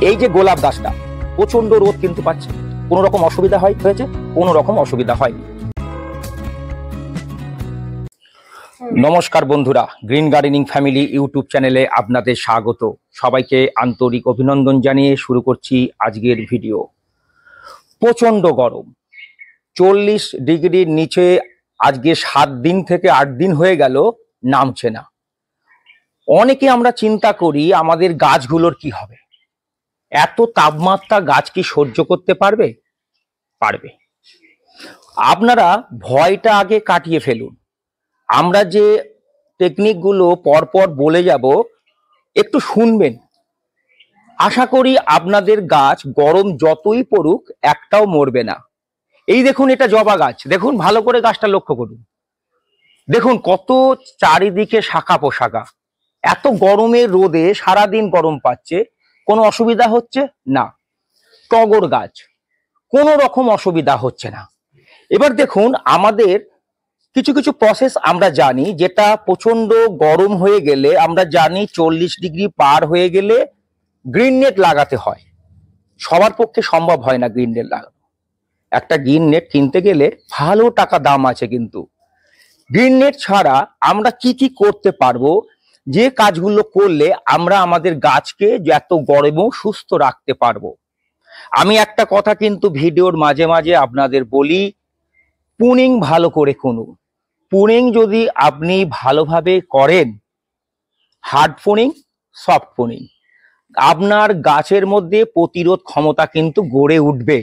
এই যে গোলাপ গাছটা প্রচন্ড রোদ কিন্তু পাচ্ছে, কোনো রকম অসুবিধা হয়েছে? কোনো রকম অসুবিধা হয়নি। নমস্কার বন্ধুরা, গ্রিন গার্ডেনিং ফ্যামিলি ইউটিউব চ্যানেলে আপনাদের স্বাগত। সবাইকে আন্তরিক অভিনন্দন জানিয়ে শুরু করছি আজকের ভিডিও। প্রচন্ড গরম, 40 ডিগ্রির নিচে আজকে 7 দিন থেকে 8 দিন হয়ে গেল নামছে না। অনেকে আমরা চিন্তা করি আমাদের গাছগুলোর কি হবে, এত তাপমাত্রা গাছ কি সহ্য করতে পারবে? পারবে। আপনারা ভয়টা আগে কাটিয়ে ফেলুন। আমরা যে টেকনিকগুলো পরপর বলে যাব একটু শুনবেন। আশা করি আপনাদের গাছ গরম যতই পড়ুক একটাও মরবে না। এই দেখুন, এটা জবা গাছ, দেখুন ভালো করে গাছটা লক্ষ্য করুন। দেখুন কত চারিদিকে শাখা পোশাকা। এত গরমের রোদে সারাদিন গরম পাচ্ছে, কোনো অসুবিধা হচ্ছে না। টগর গাছ কোনো রকম অসুবিধা হচ্ছে না। এবার দেখুন, আমাদের কিছু কিছু প্রসেস আমরা জানি, যেটা প্রচন্ড গরম হয়ে গেলে আমরা জানি 40 ডিগ্রি পার হয়ে গেলে গ্রিন নেট লাগাতে হয়। সবার পক্ষে সম্ভব হয় না গ্রিন নেট লাগানো। একটা গ্রিন নেট কিনতে গেলে ভালো টাকা দাম আছে, কিন্তু গ্রিন নেট ছাড়া আমরা কি কি করতে পারবো, যে কাজগুলো করলে আমরা আমাদের গাছকে এত গরমেও সুস্থ রাখতে পারবো। আমি একটা কথা কিন্তু ভিডিওর মাঝে মাঝে আপনাদের বলি, পুনিং ভালো করে করুন। পুনিং যদি আপনি ভালোভাবে করেন, হার্ড পুনিং, সফট পুনিং, আপনার গাছের মধ্যে প্রতিরোধ ক্ষমতা কিন্তু গড়ে উঠবে।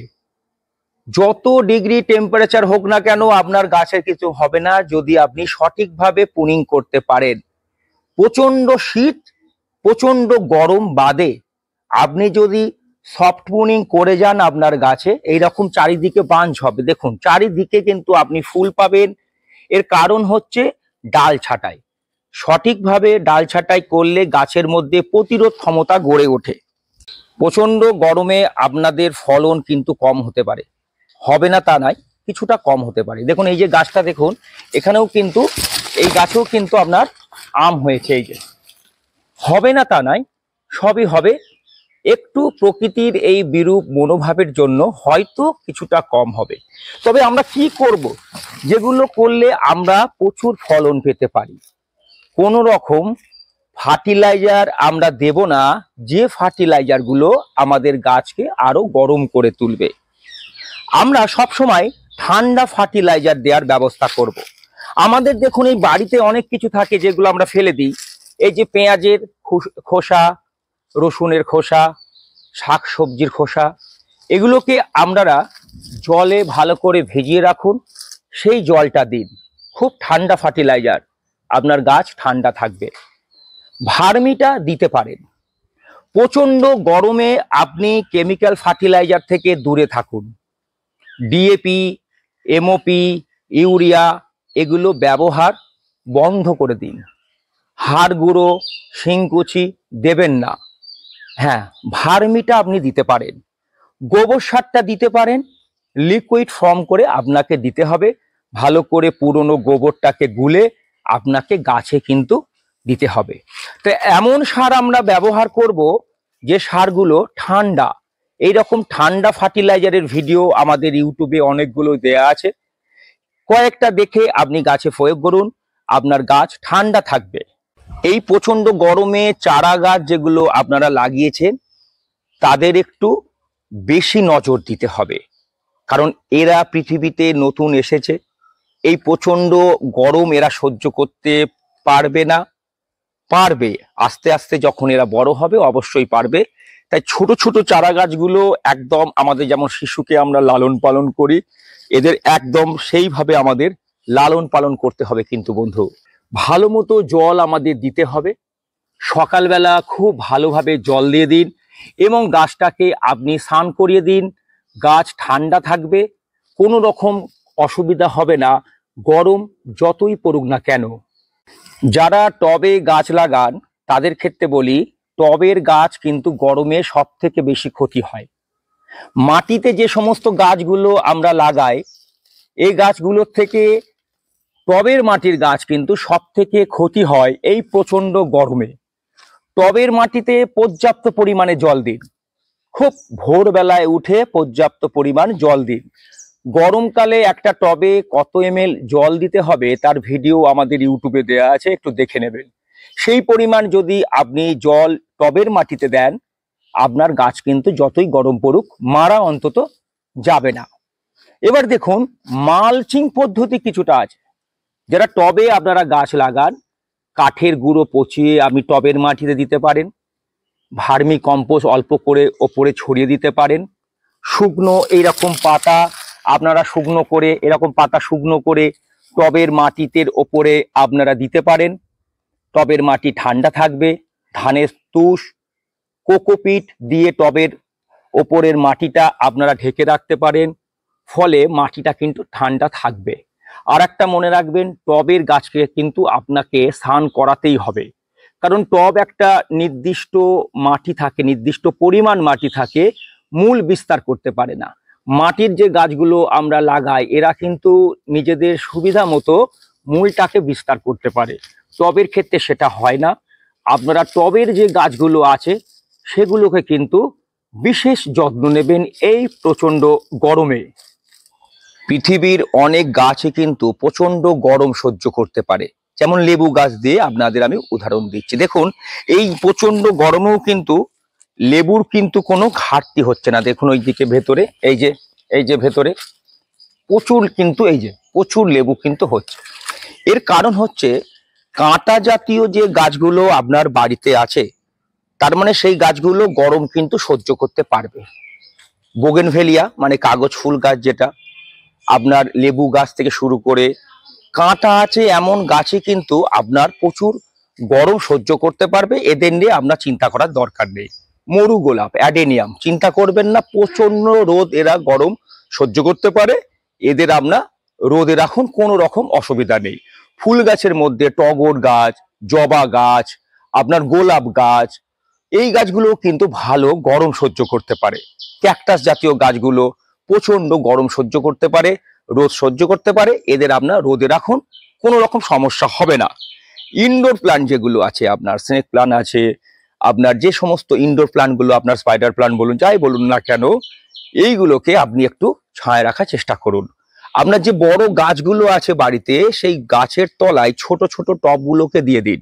যত ডিগ্রি টেম্পারেচার হোক না কেন আপনার গাছের কিছু হবে না, যদি আপনি সঠিকভাবে পুনিং করতে পারেন। প্রচন্ড শীত, প্রচন্ড গরম বাদে আপনি যদি সফট পুনিং করে যান আপনার গাছে, এইরকম চারিদিকে বাঞ্চ হবে। দেখুন চারিদিকে কিন্তু আপনি ফুল পাবেন। এর কারণ হচ্ছে ডাল ছাঁটাই। সঠিকভাবে ডাল ছাঁটাই করলে গাছের মধ্যে প্রতিরোধ ক্ষমতা গড়ে ওঠে। প্রচন্ড গরমে আপনাদের ফলন কিন্তু কম হতে পারে, হবে না তা নয়, কিছুটা কম হতে পারে। দেখুন এই যে গাছটা দেখুন, এখানেও কিন্তু এই গাছেও কিন্তু আপনার আম হয়েছে। এই যে হবে না তা নয়, সবই হবে। একটু প্রকৃতির এই বিরূপ মনোভাবের জন্য হয়তো কিছুটা কম হবে। তবে আমরা কি করব, যেগুলো করলে আমরা প্রচুর ফলন পেতে পারি? কোনো রকম ফার্টিলাইজার আমরা দেব না, যে ফার্টিলাইজারগুলো আমাদের গাছকে আরো গরম করে তুলবে। আমরা সব সময় ঠান্ডা ফার্টিলাইজার দেওয়ার ব্যবস্থা করব। আমাদের দেখুন এই বাড়িতে অনেক কিছু থাকে যেগুলো আমরা ফেলে দিই। এই যে পেঁয়াজের খোসা, রসুনের খোসা, শাকসবজির খোসা, এগুলোকে আপনারা জলে ভালো করে ভিজিয়ে রাখুন, সেই জলটা দিন। খুব ঠান্ডা ফার্টিলাইজার, আপনার গাছ ঠান্ডা থাকবে। ভার্মিটা দিতে পারেন। প্রচন্ড গরমে আপনি কেমিক্যাল ফার্টিলাইজার থেকে দূরে থাকুন। ডিএপি, এমওপি, ইউরিয়া এগুলো ব্যবহার বন্ধ করে দিন। হাড় গুঁড়ো, শিংকুচি দেবেন না। হ্যাঁ, ভার্মিটা আপনি দিতে পারেন। গোবর সারটা দিতে পারেন, লিকুইড ফর্ম করে আপনাকে দিতে হবে। ভালো করে পুরনো গোবরটাকে গুলে আপনাকে গাছে কিন্তু দিতে হবে। তো এমন সার আমরা ব্যবহার করব যে সারগুলো ঠান্ডা। এইরকম ঠান্ডা ফার্টিলাইজারের ভিডিও আমাদের ইউটিউবে অনেকগুলো দেয়া আছে, কয়েকটা দেখে আপনি গাছে প্রয়োগ করুন, আপনার গাছ ঠান্ডা থাকবে। এই প্রচন্ড গরমে চারা গাছ যেগুলো আপনারা লাগিয়েছেন তাদের একটু বেশি নজর দিতে হবে, কারণ এরা পৃথিবীতে নতুন এসেছে। এই প্রচন্ড গরম এরা সহ্য করতে পারবে না। পারবে আস্তে আস্তে, যখন এরা বড় হবে অবশ্যই পারবে। তাই ছোট ছোট চারা গাছগুলো একদম আমাদের যেমন শিশুকে আমরা লালন পালন করি, এদের একদম সেইভাবে আমাদের লালন পালন করতে হবে। কিন্তু বন্ধু, ভালো মতো জল আমাদের দিতে হবে। সকালবেলা খুব ভালোভাবে জল দিয়ে দিন এবং গাছটাকে আপনি স্নান করিয়ে দিন। গাছ ঠান্ডা থাকবে, কোনো রকম অসুবিধা হবে না, গরম যতই পড়ুক না কেন। যারা টবে গাছ লাগান তাদের ক্ষেত্রে বলি, টবের গাছ কিন্তু গরমে সব থেকে বেশি ক্ষতি হয়। মাটিতে যে সমস্ত গাছগুলো আমরা লাগাই, এই গাছগুলোর থেকে টবের মাটির গাছ কিন্তু সব থেকে ক্ষতি হয় এই প্রচন্ড গরমে। টবের মাটিতে পর্যাপ্ত পরিমাণে জল দিন, খুব ভোরবেলায় উঠে পর্যাপ্ত পরিমাণ জল দিন। গরমকালে একটা টবে কত ml জল দিতে হবে তার ভিডিও আমাদের ইউটিউবে দেওয়া আছে, একটু দেখে নেবেন। সেই পরিমাণ যদি আপনি জল টবের মাটিতে দেন, আপনার গাছ কিন্তু যতই গরম পড়ুক মারা অন্তত যাবে না। এবার দেখুন, মালচিং পদ্ধতি কিছুটা আছে। যারা টবে আপনারা গাছ লাগান, কাঠের গুঁড়ো পচিয়ে আপনি টবের মাটিতে দিতে পারেন, ভার্মি কম্পোস্ট অল্প করে ওপরে ছড়িয়ে দিতে পারেন, শুকনো এইরকম পাতা আপনারা শুকনো করে টবের মাটিতে ওপরে আপনারা দিতে পারেন। টবের মাটি ঠান্ডা থাকবে। ধানের তুষ, কোকোপিট দিয়ে টবের ওপরের মাটিটা আপনারা ঢেকে রাখতে পারেন, ফলে মাটিটা কিন্তু ঠান্ডা থাকবে। আর একটা মনে রাখবেন, টবের গাছকে কিন্তু আপনাকে স্নান করাতেই হবে, কারণ টব একটা নির্দিষ্ট মাটি থাকে, নির্দিষ্ট পরিমাণ মাটি থাকে, মূল বিস্তার করতে পারে না। মাটির যে গাছগুলো আমরা লাগাই এরা কিন্তু নিজেদের সুবিধা মতো মূলটাকে বিস্তার করতে পারে, টবের ক্ষেত্রে সেটা হয় না। আপনারা টবের যে গাছগুলো আছে সেগুলোকে কিন্তু বিশেষ যত্ন নেবেন এই প্রচন্ড গরমে। পৃথিবীর অনেক গাছই কিন্তু প্রচন্ড গরম সহ্য করতে পারে, যেমন লেবু গাছ দিয়ে আপনাদের আমি উদাহরণ দিচ্ছি। দেখুন, এই প্রচন্ড গরমেও কিন্তু লেবুর কিন্তু কোনো ঘাটতি হচ্ছে না। দেখুন ওই দিকে ভেতরে, এই যে ভেতরে প্রচুর লেবু কিন্তু হচ্ছে। এর কারণ হচ্ছে, কাঁটা জাতীয় যে গাছগুলো আপনার বাড়িতে আছে, তার মানে সেই গাছগুলো গরম কিন্তু সহ্য করতে পারবে। বোগেনভেলিয়া মানে কাগজ ফুল গাছ, যেটা আপনার লেবু গাছ থেকে শুরু করে কাঁটা আছে এমন গাছে কিন্তু আপনার প্রচুর গরম সহ্য করতে পারবে। এদের নিয়ে আপনার চিন্তা করার দরকার নেই। মরু গোলাপ, অ্যাডেনিয়াম, চিন্তা করবেন না, প্রচন্ড রোদ এরা গরম সহ্য করতে পারে। এদের আপনার রোদে রাখুন, কোনো রকম অসুবিধা নেই। ফুল গাছের মধ্যে টগর গাছ, জবা গাছ, আপনার গোলাপ গাছ, এই গাছগুলো কিন্তু ভালো গরম সহ্য করতে পারে। ক্যাকটাস জাতীয় গাছগুলো প্রচন্ড গরম সহ্য করতে পারে, রোদ সহ্য করতে পারে। এদের আপনার রোদে রাখুন, কোনো রকম সমস্যা হবে না। ইনডোর প্ল্যান্ট যেগুলো আছে, আপনার স্নেক প্ল্যান্ট আছে, আপনার যে সমস্ত ইনডোর প্ল্যান্টগুলো, আপনার স্পাইডার প্ল্যান্ট বলুন, যাই বলুন না কেন, এইগুলোকে আপনি একটু ছায়া রাখার চেষ্টা করুন। আপনার যে বড় গাছগুলো আছে বাড়িতে, সেই গাছের তলায় ছোট ছোট টবগুলোকে দিয়ে দিন,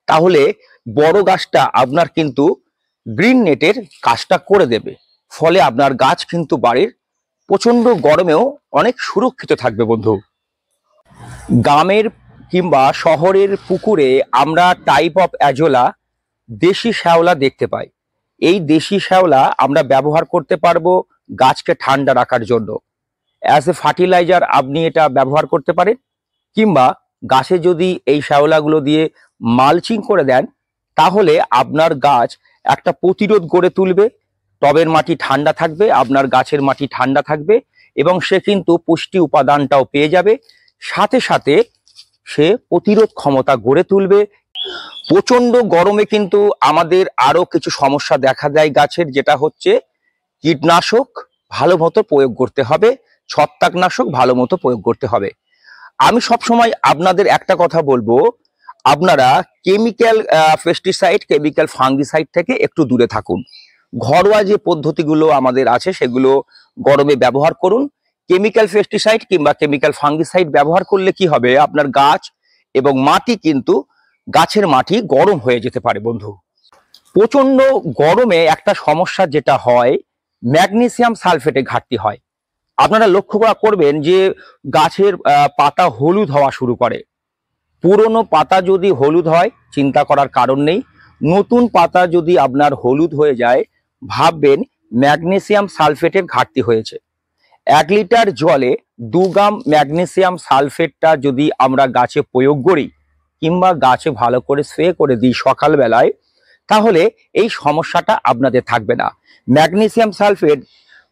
তাহলে বড় গাছটা আপনার কিন্তু গ্রিন নেটের কাজটা করে দেবে। ফলে আপনার গাছ কিন্তু বাড়ির প্রচন্ড গরমেও অনেক সুরক্ষিত থাকবে বন্ধু। গ্রামের কিংবা শহরের পুকুরে আমরা টাইপ অফ অ্যাজোলা, দেশি শ্যাওলা দেখতে পাই। এই দেশি শ্যাওলা আমরা ব্যবহার করতে পারবো গাছকে ঠান্ডা রাখার জন্য। অ্যাজ এ ফার্টিলাইজার আপনি এটা ব্যবহার করতে পারেন, কিংবা গাছে যদি এই শ্যাওলাগুলো দিয়ে মালচিং করে দেন, তাহলে আপনার গাছ একটা প্রতিরোধ গড়ে তুলবে। টবের মাটি ঠান্ডা থাকবে, আপনার গাছের মাটি ঠান্ডা থাকবে, এবং সে কিন্তু পুষ্টি উপাদানটাও পেয়ে যাবে, সাথে সাথে সে প্রতিরোধ ক্ষমতা গড়ে তুলবে। প্রচন্ড গরমে কিন্তু আমাদের আরো কিছু সমস্যা দেখা দেয় গাছের, যেটা হচ্ছে কীটনাশক ভালো মতো প্রয়োগ করতে হবে, ছত্রাকনাশক ভালো মতো প্রয়োগ করতে হবে। আমি সবসময় আপনাদের একটা কথা বলবো, আপনারা কেমিক্যাল পেস্টিসাইড, কেমিক্যাল ফাঙ্গিসাইড থেকে একটু দূরে থাকুন। ঘরোয়া যে পদ্ধতিগুলো আমাদের আছে সেগুলো গরমে ব্যবহার করুন। কেমিক্যাল পেস্টিসাইড কিংবা কেমিক্যাল ফাঙ্গিসাইড ব্যবহার করলে কি হবে, আপনার গাছ এবং মাটি কিন্তু, গাছের মাটি গরম হয়ে যেতে পারে বন্ধু। প্রচন্ড গরমে একটা সমস্যা যেটা হয়, ম্যাগনেসিয়াম সালফেটের ঘাটতি হয়। আপনারা লক্ষ্য করবেন যে গাছের পাতা হলুদ হওয়া শুরু করে। পুরনো পাতা যদি হলুদ হয়, চিন্তা করার কারণ নেই। নতুন পাতা যদি আপনার হলুদ হয়ে যায়, ভাববেন ম্যাগনেসিয়াম সালফেটের ঘাটতি হয়েছে। 1 লিটার জলে 2 গ্রাম ম্যাগনেসিয়াম সালফেটটা যদি আমরা গাছে প্রয়োগ করি, কিংবা গাছে ভালো করে স্প্রে করে দিই সকালবেলায়, তাহলে এই সমস্যাটা আপনাদের থাকবে না। ম্যাগনেসিয়াম সালফেট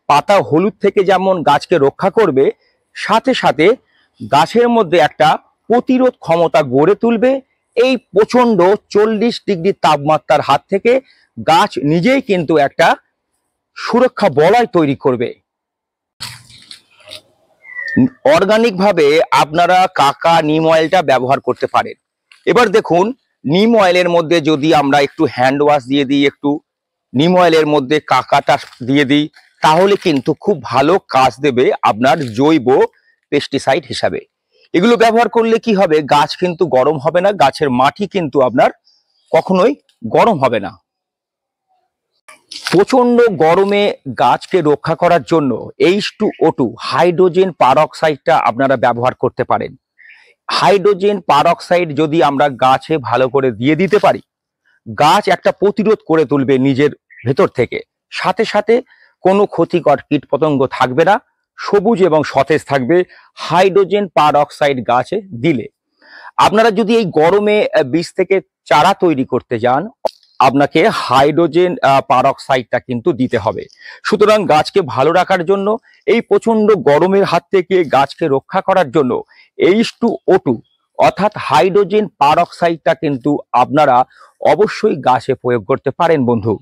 পাতা হলুদ থেকে যেমন গাছকে রক্ষা করবে, সাথে সাথে গাছের মধ্যে একটা প্রতিরোধ ক্ষমতা গড়ে তুলবে। এই প্রচন্ড 40 ডিগ্রি তাপমাত্রার হাত থেকে গাছ নিজেই কিন্তু একটা সুরক্ষা বলয় তৈরি করবে। অর্গানিক ভাবে আপনারা কাকা নিম অয়েলটা ব্যবহার করতে পারেন। এবার দেখুন, নিম অয়েলের মধ্যে যদি আমরা একটু হ্যান্ড ওয়াশ দিয়ে দিই, একটু নিম অয়েলের মধ্যে কাকাটা দিয়ে দিই, তাহলে কিন্তু খুব ভালো কাজ দেবে আপনার জৈব পেস্টিসাইড হিসাবে। এগুলো ব্যবহার করলে কি হবে, গাছ কিন্তু গরম হবে না, গাছের মাটি কিন্তু আপনার কখনোই গরম হবে না। প্রচন্ড গরমে গাছকে রক্ষা করার জন্য H2O2 হাইড্রোজেন পারঅক্সাইডটা আপনারা ব্যবহার করতে পারেন। হাইড্রোজেন পারঅক্সাইড যদি আমরা গাছে ভালো করে দিয়ে দিতে পারি, গাছ একটা প্রতিরোধ করে তুলবে নিজের ভেতর থেকে, সাথে সাথে কোনো ক্ষতিকর কীটপতঙ্গ থাকবে না, সবুজ এবং সতেজ থাকবে হাইড্রোজেন পারঅক্সাইড গাছে দিলে। আপনারা যদি এই গরমে বীজ থেকে চারা তৈরি করতে যান, আপনাকে হাইড্রোজেন পারঅক্সাইডটা কিন্তু দিতে হবে। সুতরাং গাছকে ভালো রাখার জন্য, এই প্রচন্ড গরমের হাত থেকে গাছকে রক্ষা করার জন্য H2O2 অর্থাৎ হাইড্রোজেন পারঅক্সাইডটা কিন্তু আপনারা অবশ্যই গাছে প্রয়োগ করতে পারেন বন্ধু।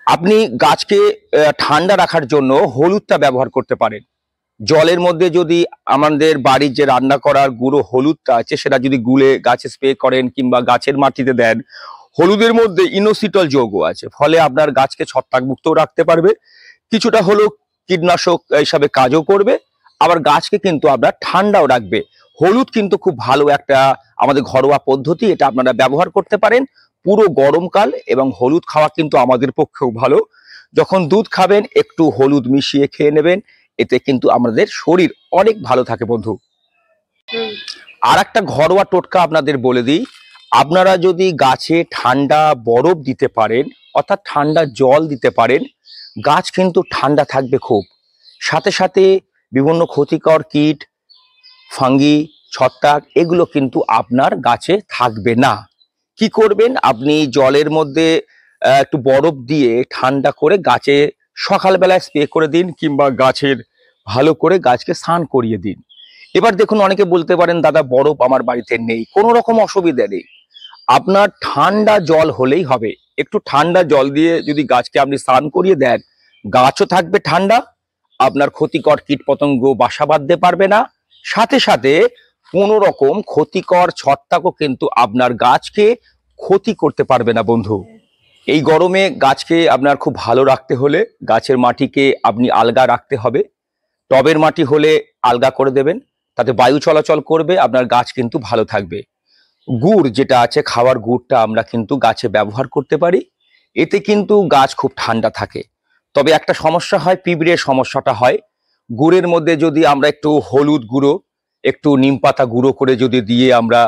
আপনি গাছকে ঠান্ডা রাখার জন্য হলুদটা ব্যবহার করতে পারেন। জলের মধ্যে যদি আমাদের বাড়ির যে রান্না করার গুঁড়ো হলুদটা আছে সেটা যদি গুলে গাছে স্প্রে করেন কিংবা গাছের মাটিতে দেন, হলুদের মধ্যে ইনোসিটল যৌগ আছে, ফলে আপনার গাছকে ছত্রাকমুক্ত রাখতে পারবে, কিছুটা হলেও কীটনাশক হিসাবে কাজও করবে, আবার গাছকে কিন্তু আপনার ঠান্ডাও রাখবে। হলুদ কিন্তু খুব ভালো একটা আমাদের ঘরোয়া পদ্ধতি, এটা আপনারা ব্যবহার করতে পারেন পুরো গরমকাল, এবং হলুদ খাওয়া কিন্তু আমাদের পক্ষেও ভালো। যখন দুধ খাবেন একটু হলুদ মিশিয়ে খেয়ে নেবেন, এতে কিন্তু আমাদের শরীর অনেক ভালো থাকে বন্ধু। আর একটা ঘরোয়া টোটকা আপনাদের বলে দিই, আপনারা যদি গাছে ঠান্ডা বরফ দিতে পারেন অর্থাৎ ঠান্ডা জল দিতে পারেন, গাছ কিন্তু ঠান্ডা থাকবে খুব, সাথে সাথে বিভিন্ন ক্ষতিকর কীট, ফাঙ্গি, ছত্রাক এগুলো কিন্তু আপনার গাছে থাকবে না। কি করবেন, আপনি জলের মধ্যে একটু বরফ দিয়ে ঠান্ডা করে গাছে সকালবেলায় স্প্রে করে দিন, কিংবা গাছের ভালো করে গাছকে স্নান করিয়ে দিন। এবার দেখুন, অনেকে বলতে পারেন দাদা বরফ আমার বাড়িতে নেই, কোনো রকম অসুবিধা নেই, আপনার ঠান্ডা জল হলেই হবে। একটু ঠান্ডা জল দিয়ে যদি গাছকে আপনি স্নান করিয়ে দেন, গাছও থাকবে ঠান্ডা, আপনার ক্ষতিকর কীটপতঙ্গ বাসা বাঁধতে পারবে না, সাথে সাথে কোনো রকম ক্ষতিকর ছত্রাকও কিন্তু আপনার গাছকে ক্ষতি করতে পারবে না বন্ধু। এই গরমে গাছকে আপনার খুব ভালো রাখতে হলে গাছের মাটিকে আপনি আলগা রাখতে হবে। টবের মাটি হলে আলগা করে দেবেন, তাতে বায়ু চলাচল করবে, আপনার গাছ কিন্তু ভালো থাকবে। গুড় যেটা আছে, খাওয়ার গুড়টা আমরা কিন্তু গাছে ব্যবহার করতে পারি, এতে কিন্তু গাছ খুব ঠান্ডা থাকে। তবে একটা সমস্যা হয়, পিঁপড়ের সমস্যাটা হয়। গুড়ের মধ্যে যদি আমরা একটু হলুদ গুঁড়ো, একটু নিম পাতা গুঁড়ো করে যদি দিয়ে আমরা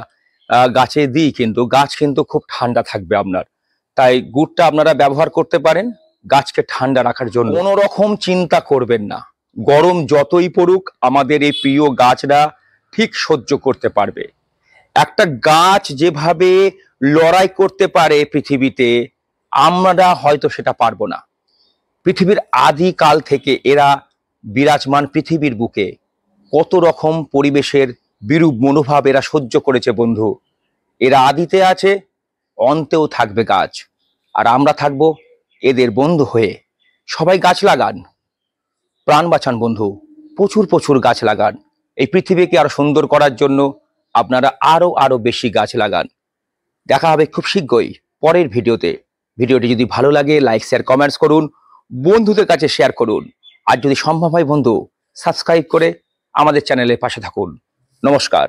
গাছে দিই, কিন্তু গাছ কিন্তু খুব ঠান্ডা থাকবে আপনার। তাই গুড়টা আপনারা ব্যবহার করতে পারেন গাছকে ঠান্ডা রাখার জন্য। কোনো রকম চিন্তা করবেন না, গরম যতই পড়ুক আমাদের এই প্রিয় গাছরা ঠিক সহ্য করতে পারবে। একটা গাছ যেভাবে লড়াই করতে পারে পৃথিবীতে, আমরা হয়তো সেটা পারবো না। পৃথিবীর আদিকাল থেকে এরা বিরাজমান পৃথিবীর বুকে, কত রকম পরিবেশের বিরূপ মনোভাব এরা সহ্য করেছে বন্ধু। এরা আদিতে আছে, অন্তেও থাকবে গাছ, আর আমরা থাকবো এদের বন্ধু হয়ে। সবাই গাছ লাগান, প্রাণ বাঁচান বন্ধু, প্রচুর প্রচুর গাছ লাগান। এই পৃথিবীকে আরো সুন্দর করার জন্য আপনারা আরো বেশি গাছ লাগান। দেখা হবে খুব শীঘ্রই পরের ভিডিওতে। ভিডিওটি যদি ভালো লাগে লাইক শেয়ার কমেন্টস করুন, বন্ধুদের কাছে শেয়ার করুন, আর যদি সম্ভব হয় বন্ধু সাবস্ক্রাইব করে আমাদের চ্যানেলের পাশে থাকুন। নমস্কার।